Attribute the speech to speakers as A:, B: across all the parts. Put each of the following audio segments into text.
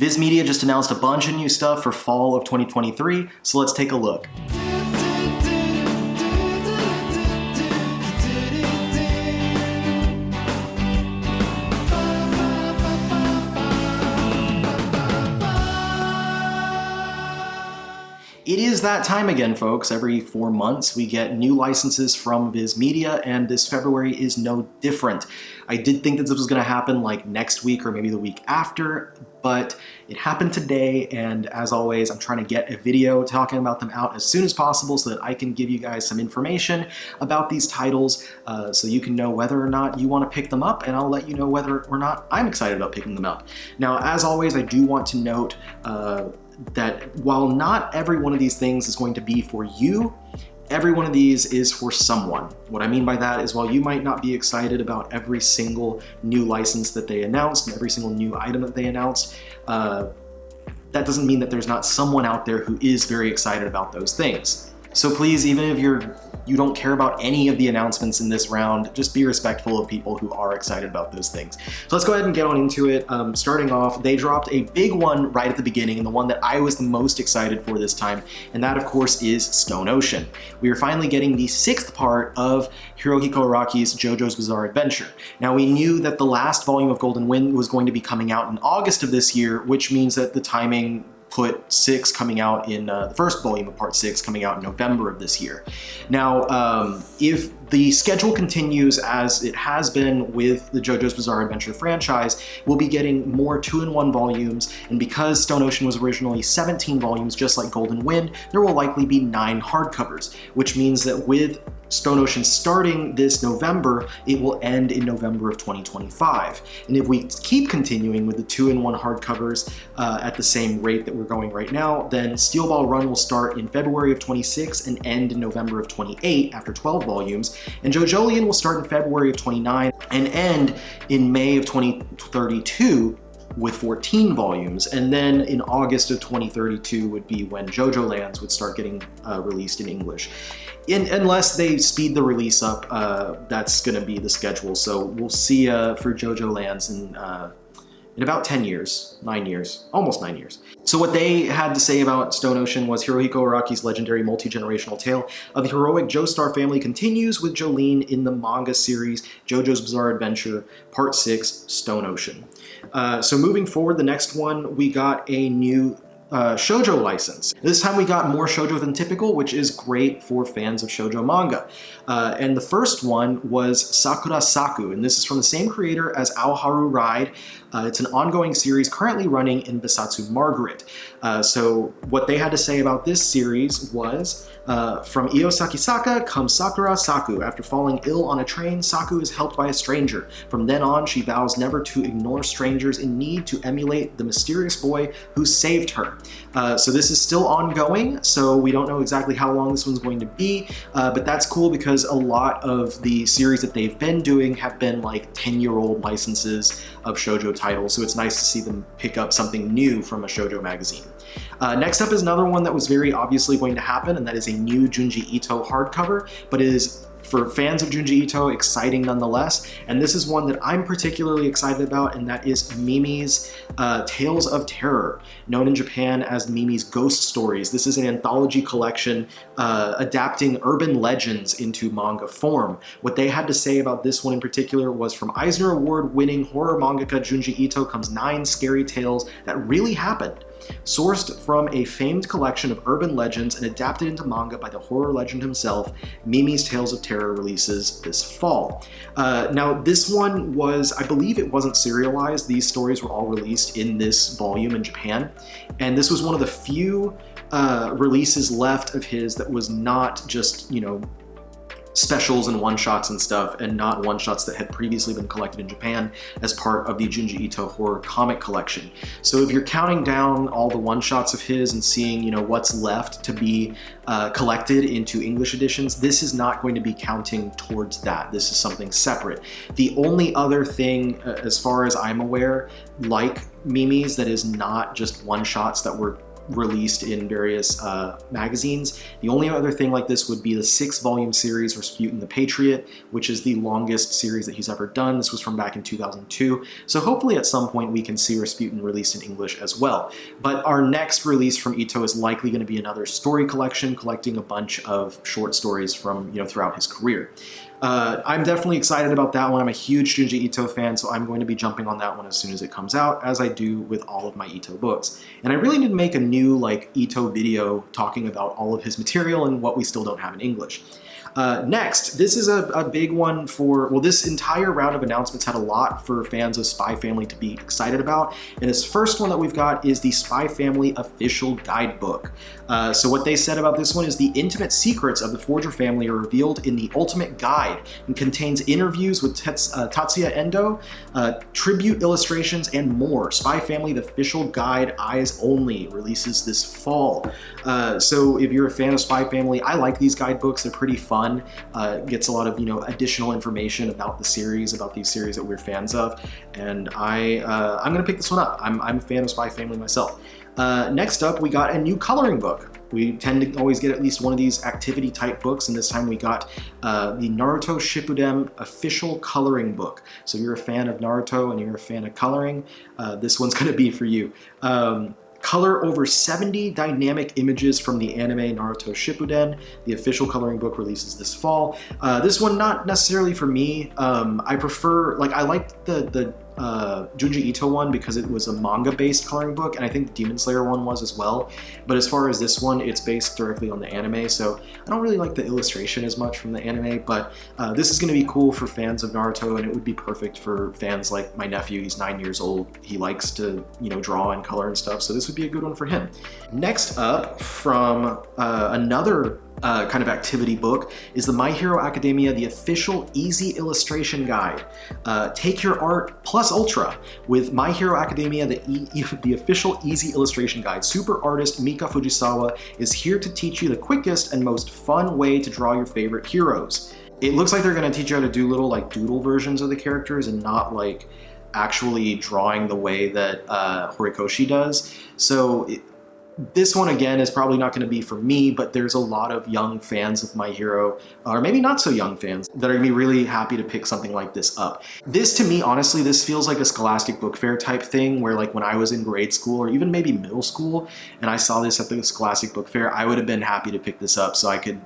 A: Viz Media just announced a bunch of new stuff for fall of 2023, so let's take a look. It is that time again, folks. Every 4 months we get new licenses from Viz Media, and this February is no different. I did think that this was going to happen like next week or maybe the week after, but it happened today, and as always, I'm trying to get a video talking about them out as soon as possible so that I can give you guys some information about these titles so you can know whether or not you want to pick them up, and I'll let you know whether or not I'm excited about picking them up. Now, as always, I do want to note that while not every one of these things is going to be for you, every one of these is for someone. What I mean by that is while you might not be excited about every single new license that they announced and every single new item that they announced, that doesn't mean that there's not someone out there who is very excited about those things. So please, even if you don't care about any of the announcements in this round, just be respectful of people who are excited about those things. So let's go ahead and get on into it. Starting off, they dropped a big one right at the beginning, and the one that I was the most excited for this time, and that of course is Stone Ocean. We are finally getting the 6th part of Hirohiko Araki's JoJo's Bizarre Adventure. Now, we knew that the last volume of Golden Wind was going to be coming out in August of this year, which means that the timing put 6 coming out in the first volume of part 6 coming out in November of this year. Now, if the schedule continues as it has been with the JoJo's Bizarre Adventure franchise, we'll be getting more 2-in-1 volumes, and because Stone Ocean was originally 17 volumes, just like Golden Wind, there will likely be 9 hardcovers, which means that with Stone Ocean starting this November, it will end in November of 2025. And if we keep continuing with the 2-in-1 hardcovers at the same rate that we're going right now, then Steel Ball Run will start in February of 26 and end in November of 28 after 12 volumes, and JoJolion will start in February of 29 and end in May of 2032 with 14 volumes, and then in August of 2032 would be when JoJo Lands would start getting released in English. Unless they speed the release up, that's going to be the schedule. So we'll see for JoJo Lands in about 10 years, 9 years, almost 9 years. So what they had to say about Stone Ocean was Hirohiko Araki's legendary multi-generational tale of the heroic Joestar family continues with Jolene in the manga series JoJo's Bizarre Adventure Part 6 Stone Ocean. So moving forward, the next one, we got a new shoujo license. This time we got more shoujo than typical, which is great for fans of shoujo manga. And the first one was Sakura Saku, and this is from the same creator as Aoharu Ride. It's an ongoing series currently running in Besatsu Margaret. So what they had to say about this series was, from Iosaki Saka comes Sakura Saku. After falling ill on a train, Saku is helped by a stranger. From then on, she vows never to ignore strangers in need to emulate the mysterious boy who saved her. So this is still ongoing, so we don't know exactly how long this one's going to be, but that's cool because a lot of the series that they've been doing have been like 10-year-old licenses of shoujo titles, so it's nice to see them pick up something new from a shoujo magazine. Next up is another one that was very obviously going to happen, and that is a new Junji Ito hardcover, but it is, for fans of Junji Ito, exciting nonetheless. And this is one that I'm particularly excited about, and that is Mimi's Tales of Terror, known in Japan as Mimi's Ghost Stories. This is an anthology collection adapting urban legends into manga form. What they had to say about this one in particular was, from Eisner Award-winning horror mangaka Junji Ito comes 9 scary tales that really happened. Sourced from a famed collection of urban legends and adapted into manga by the horror legend himself, Mimi's Tales of Terror releases this fall. Now, this one was, I believe it wasn't serialized. These stories were all released in this volume in Japan, and this was one of the few releases left of his that was not just, you know, specials and one-shots and stuff, and not one-shots that had previously been collected in Japan as part of the Junji Ito horror comic collection. So if you're counting down all the one-shots of his and seeing, you know, what's left to be collected into English editions, this is not going to be counting towards that. This is something separate. The only other thing, as far as I'm aware, like Mimi's, that is not just one-shots that were released in various magazines. The only other thing like this would be the 6-volume series Rasputin the Patriot, which is the longest series that he's ever done. This was from back in 2002. So hopefully at some point we can see Rasputin released in English as well. But our next release from Ito is likely going to be another story collection, collecting a bunch of short stories from, throughout his career. I'm definitely excited about that one. I'm a huge Junji Ito fan, so I'm going to be jumping on that one as soon as it comes out, as I do with all of my Ito books. And I really need to make a new Ito video talking about all of his material and what we still don't have in English. Next, this is a big one for, this entire round of announcements had a lot for fans of Spy Family to be excited about. And this first one that we've got is the Spy Family official guidebook. So what they said about this one is the intimate secrets of the Forger family are revealed in the ultimate guide and contains interviews with Tatsuya Endo, tribute illustrations, and more. Spy Family, the official guide, eyes only, releases this fall. So if you're a fan of Spy Family, I like these guidebooks. They're pretty fun. Gets a lot of additional information about the series, about these series that we're fans of, and I'm gonna pick this one up. I'm a fan of Spy Family myself. Next up, we got a new coloring book. We tend to always get at least one of these activity type books, and this time we got the Naruto Shippuden official coloring book. So if you're a fan of Naruto and you're a fan of coloring, this one's gonna be for you. Color over 70 dynamic images from the anime Naruto Shippuden. The official coloring book releases this fall. This one not necessarily for me. I prefer, I liked the Junji Ito one because it was a manga-based coloring book, and I think the Demon Slayer one was as well. But as far as this one, it's based directly on the anime, so I don't really like the illustration as much from the anime, but this is going to be cool for fans of Naruto, and it would be perfect for fans like my nephew. He's 9 years old. He likes to, draw and color and stuff, so this would be a good one for him. Next up, from another kind of activity book is the My Hero Academia, the official easy illustration guide. Take your art plus ultra with My Hero Academia, the official easy illustration guide. Super artist Mika Fujisawa is here to teach you the quickest and most fun way to draw your favorite heroes. It looks like they're going to teach you how to do little doodle versions of the characters and not actually drawing the way that Horikoshi does. So this one, again, is probably not going to be for me, but there's a lot of young fans of My Hero, or maybe not so young fans, that are going to be really happy to pick something like this up. This, to me, honestly, this feels like a Scholastic Book Fair type thing, where when I was in grade school, or even maybe middle school, and I saw this at the Scholastic Book Fair, I would have been happy to pick this up so I could,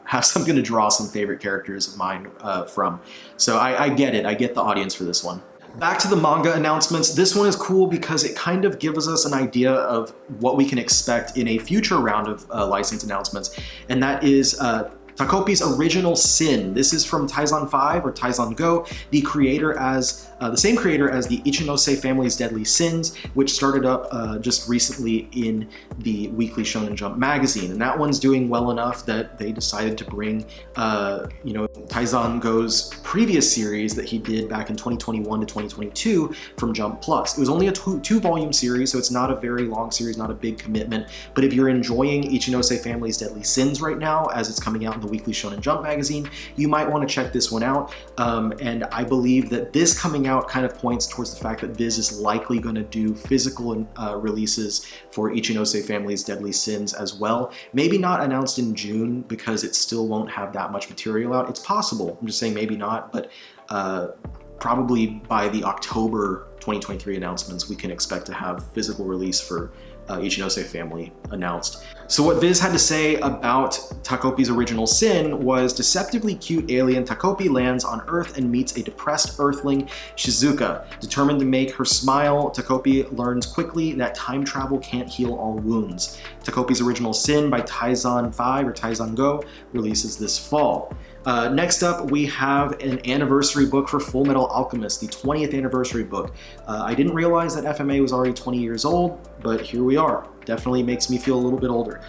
A: have something to draw some favorite characters of mine from. So I get it. I get the audience for this one. Back to the manga announcements. This one is cool because it kind of gives us an idea of what we can expect in a future round of license announcements, and that is Takopi's Original Sin. This is from Taizan 5 or Taizan Go, the same creator as the Ichinose Family's Deadly Sins, which started up just recently in the Weekly Shonen Jump magazine. And that one's doing well enough that they decided to bring, Taizan Go's previous series that he did back in 2021 to 2022 from Jump Plus. It was only a two-volume series, so it's not a very long series, not a big commitment. But if you're enjoying Ichinose Family's Deadly Sins right now, as it's coming out in the Weekly Shonen Jump magazine, you might want to check this one out. And I believe that this coming out kind of points towards the fact that Viz is likely going to do physical releases for Ichinose Family's Deadly Sins as well. Maybe not announced in June because it still won't have that much material out. It's possible. I'm just saying maybe not, but probably by the October 2023 announcements, we can expect to have physical release for Ichinose Family announced. So what Viz had to say about Takopi's Original Sin was, deceptively cute alien Takopi lands on Earth and meets a depressed Earthling, Shizuka. Determined to make her smile, Takopi learns quickly that time travel can't heal all wounds. Takopi's Original Sin by Taizan 5 or Taizan Go releases this fall. Next up, we have an anniversary book for Fullmetal Alchemist, the 20th anniversary book. I didn't realize that FMA was already 20 years old, but here we are. Definitely makes me feel a little bit older.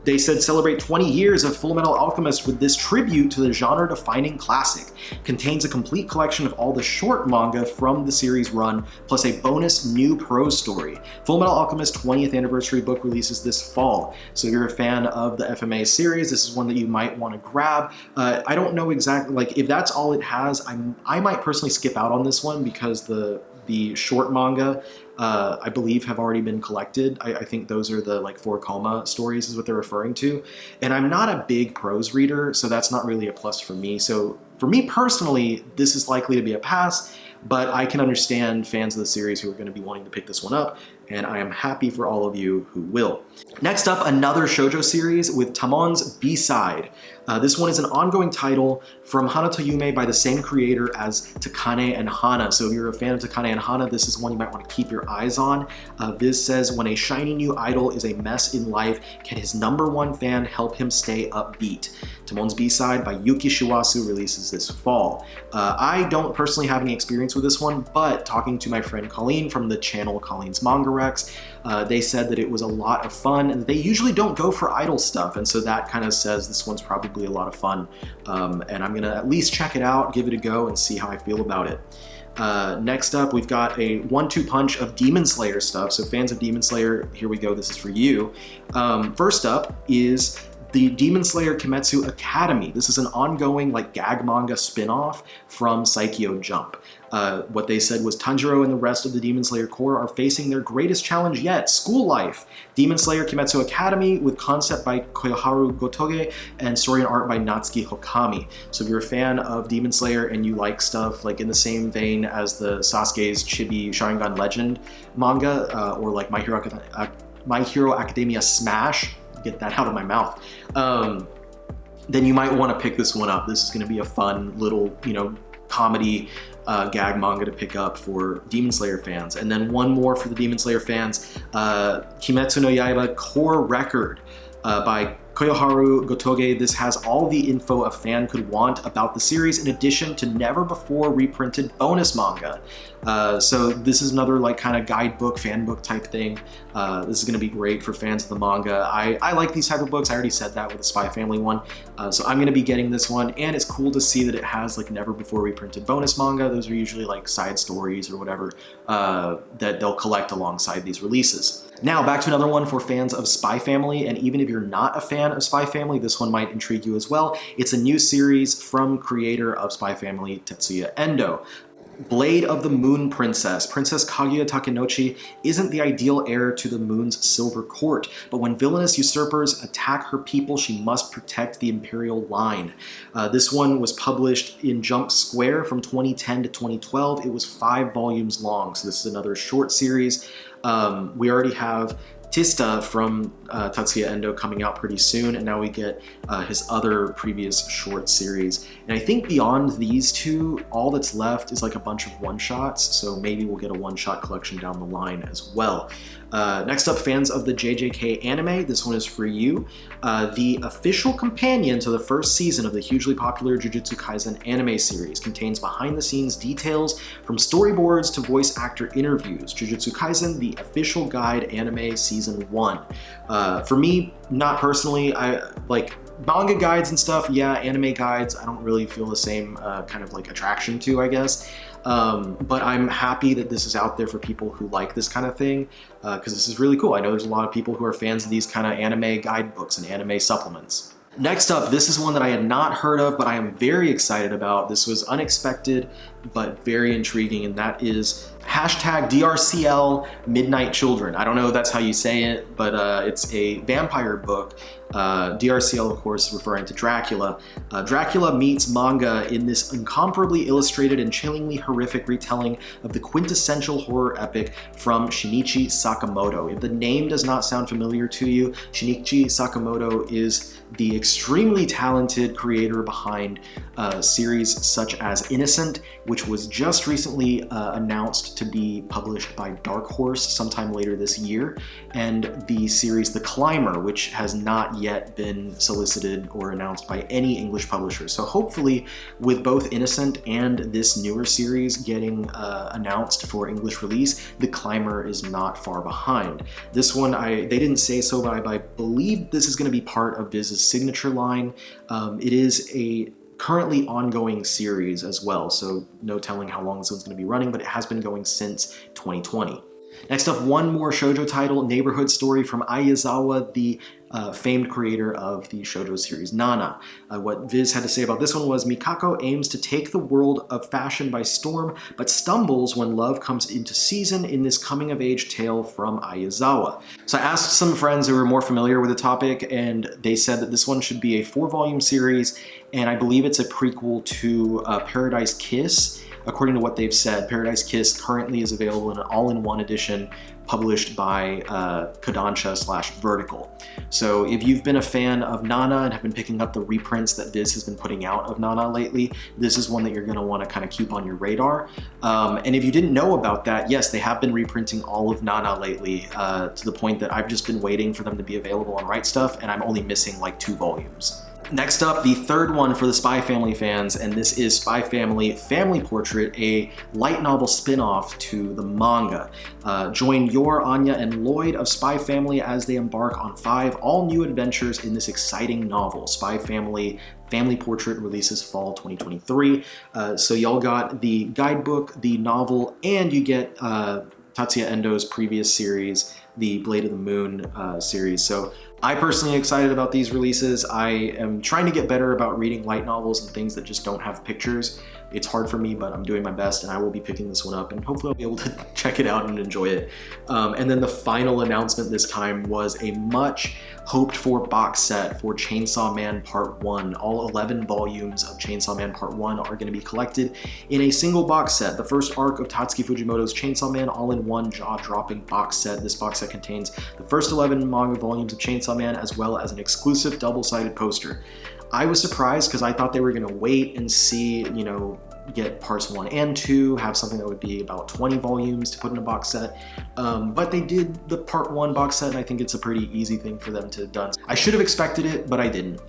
A: They said celebrate 20 years of Fullmetal Alchemist with this tribute to the genre-defining classic. Contains a complete collection of all the short manga from the series run, plus a bonus new prose story. Fullmetal Alchemist 20th anniversary book releases this fall. So if you're a fan of the FMA series, this is one that you might want to grab. I don't know exactly, if that's all it has, I might personally skip out on this one because the The short manga, I believe, have already been collected. I think those are the like 4 coma stories is what they're referring to. And I'm not a big prose reader, so that's not really a plus for me. So for me personally, this is likely to be a pass, but I can understand fans of the series who are going to be wanting to pick this one up, and I am happy for all of you who will. Next up, another shoujo series with Tamon's B-Side. This one is an ongoing title from Hana to Yume by the same creator as Takane and Hana. So if you're a fan of Takane and Hana, this is one you might want to keep your eyes on. Viz says, when a shiny new idol is a mess in life, can his #1 fan help him stay upbeat? Tamon's B-Side by Yuki Shiwasu releases this fall. I don't personally have any experience with this one, but talking to my friend Colleen from the channel Colleen's Manga Rex, they said that it was a lot of fun, and they usually don't go for idol stuff, and so that kind of says this one's probably a lot of fun. And I'm gonna at least check it out, give it a go, and see how I feel about it. Next up, we've got a 1-2 punch of Demon Slayer stuff. So fans of Demon Slayer, here we go, this is for you. First up is the Demon Slayer Kimetsu Academy. This is an ongoing like gag manga spin-off from Saikyo Jump. What they said was Tanjiro and the rest of the Demon Slayer Corps are facing their greatest challenge yet, school life. Demon Slayer Kimetsu Academy with concept by Koyoharu Gotoge and story and art by Natsuki Hokami. So if you're a fan of Demon Slayer and you like stuff like in the same vein as the Sasuke's Chibi Sharingan Legend manga, or like My Hero Academia Smash, get that out of my mouth, then you might want to pick this one up. This is going to be a fun little, comedy gag manga to pick up for Demon Slayer fans. And then one more for the Demon Slayer fans, Kimetsu no Yaiba Core Record by Koyoharu Gotoge. This has all the info a fan could want about the series in addition to never before reprinted bonus manga. So this is another like kind of guidebook, fan book type thing. This is going to be great for fans of the manga. I like these type of books. I already said that with the Spy Family one. So I'm going to be getting this one, and it's cool to see that it has like never before reprinted bonus manga. Those are usually like side stories or whatever that they'll collect alongside these releases. Now back to another one for fans of Spy Family, and even if you're not a fan of Spy Family, this one might intrigue you as well. It's a new series from creator of Spy Family, Tatsuya Endo. Blade of the Moon Princess. Princess Kaguya Takenochi isn't the ideal heir to the moon's silver court, but when villainous usurpers attack her people, she must protect the imperial line. This one was published in Jump Square from 2010 to 2012. It was 5 volumes long, so this is another short series. We already have Tista from Tatsuya Endo coming out pretty soon, and now we get his other previous short series. And I think beyond these two, all that's left is like a bunch of one-shots, so maybe we'll get a one-shot collection down the line as well. Next up, fans of the JJK anime, this one is for you. The official companion to the first season of the hugely popular Jujutsu Kaisen anime series contains behind-the-scenes details from storyboards to voice actor interviews. Jujutsu Kaisen, the official guide anime season 1. For me, not personally, I like manga guides and stuff, yeah, anime guides, I don't really feel the same kind of like attraction to, I guess. But I'm happy that this is out there for people who like this kind of thing, because this is really cool. I know there's a lot of people who are fans of these kind of anime guidebooks and anime supplements. Next up, this is one that I had not heard of, but I am very excited about. This was unexpected, but very intriguing, and that is #DRCL Midnight Children. I don't know if that's how you say it, but it's a vampire book. DRCL, of course, referring to Dracula. Dracula meets manga in this incomparably illustrated and chillingly horrific retelling of the quintessential horror epic from Shinichi Sakamoto. If the name does not sound familiar to you, Shinichi Sakamoto is the extremely talented creator behind series such as Innocent, which was just recently announced to be published by Dark Horse sometime later this year, and the series The Climber, which has not yet been solicited or announced by any English publisher. So hopefully with both Innocent and this newer series getting announced for English release, The Climber is not far behind. This one, they didn't say so, but I believe this is going to be part of Viz's signature line. It is a currently ongoing series as well, so no telling how long this one's going to be running, but it has been going since 2020. Next up, one more shoujo title, Neighborhood Story from Aizawa, the famed creator of the shoujo series Nana. What Viz had to say about this one was, Mikako aims to take the world of fashion by storm, but stumbles when love comes into season in this coming-of-age tale from Ayazawa. So I asked some friends who were more familiar with the topic, and they said that this one should be a 4-volume series, and I believe it's a prequel to Paradise Kiss. According to what they've said, Paradise Kiss currently is available in an all-in-one edition published by Kodansha/Vertical. So if you've been a fan of Nana and have been picking up the reprints that Viz has been putting out of Nana lately, this is one that you're going to want to kind of keep on your radar. And if you didn't know about that, yes, they have been reprinting all of Nana lately to the point that I've just been waiting for them to be available on Right Stuff, and I'm only missing like 2 volumes. Next up, the third one for the Spy Family fans, and this is Spy Family Family Portrait, a light novel spin-off to the manga. Join Yor, Anya, and Lloyd of Spy Family as they embark on 5 all-new adventures in this exciting novel. Spy Family Family Portrait releases fall 2023. So y'all got the guidebook, the novel, and you get Tatsuya Endo's previous series, the Blade of the Moon series. So I personally am excited about these releases. I am trying to get better about reading light novels and things that just don't have pictures. It's hard for me, but I'm doing my best, and I will be picking this one up, and hopefully I'll be able to check it out and enjoy it. And then the final announcement this time was a much hoped for box set for Chainsaw Man Part 1. All 11 volumes of Chainsaw Man Part 1 are going to be collected in a single box set. The first arc of Tatsuki Fujimoto's Chainsaw Man all-in-one jaw-dropping box set. This box set contains the first 11 manga volumes of Chainsaw Man, as well as an exclusive double-sided poster. I was surprised because I thought they were going to wait and see, you know, get parts 1 and 2, have something that would be about 20 volumes to put in a box set. But they did the part 1 box set, and I think it's a pretty easy thing for them to have done. I should have expected it, but I didn't.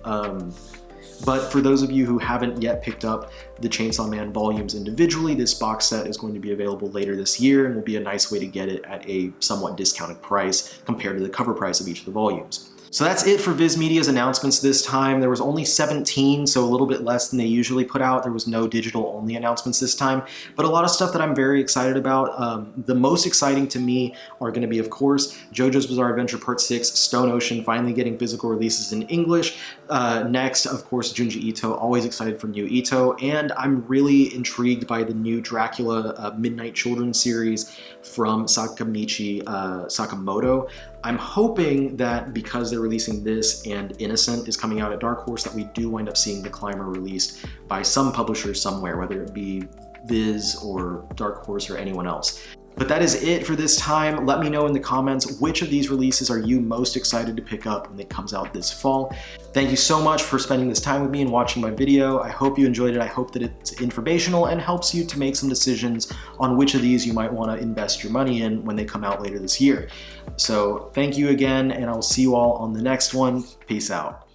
A: But for those of you who haven't yet picked up the Chainsaw Man volumes individually, this box set is going to be available later this year and will be a nice way to get it at a somewhat discounted price compared to the cover price of each of the volumes. So that's it for Viz Media's announcements this time. There was only 17, so a little bit less than they usually put out. There was no digital-only announcements this time, but a lot of stuff that I'm very excited about. The most exciting to me are going to be, of course, JoJo's Bizarre Adventure Part 6, Stone Ocean, finally getting physical releases in English. Next, of course, Junji Ito, always excited for new Ito, and I'm really intrigued by the new Dracula Midnight Children series from Sakamichi Sakamoto. I'm hoping that because they're releasing this and Innocent is coming out at Dark Horse, that we do wind up seeing The Climber released by some publisher somewhere, whether it be Viz or Dark Horse or anyone else. But that is it for this time. Let me know in the comments which of these releases are you most excited to pick up when it comes out this fall. Thank you so much for spending this time with me and watching my video. I hope you enjoyed it. I hope that it's informational and helps you to make some decisions on which of these you might want to invest your money in when they come out later this year. So thank you again, and I'll see you all on the next one. Peace out.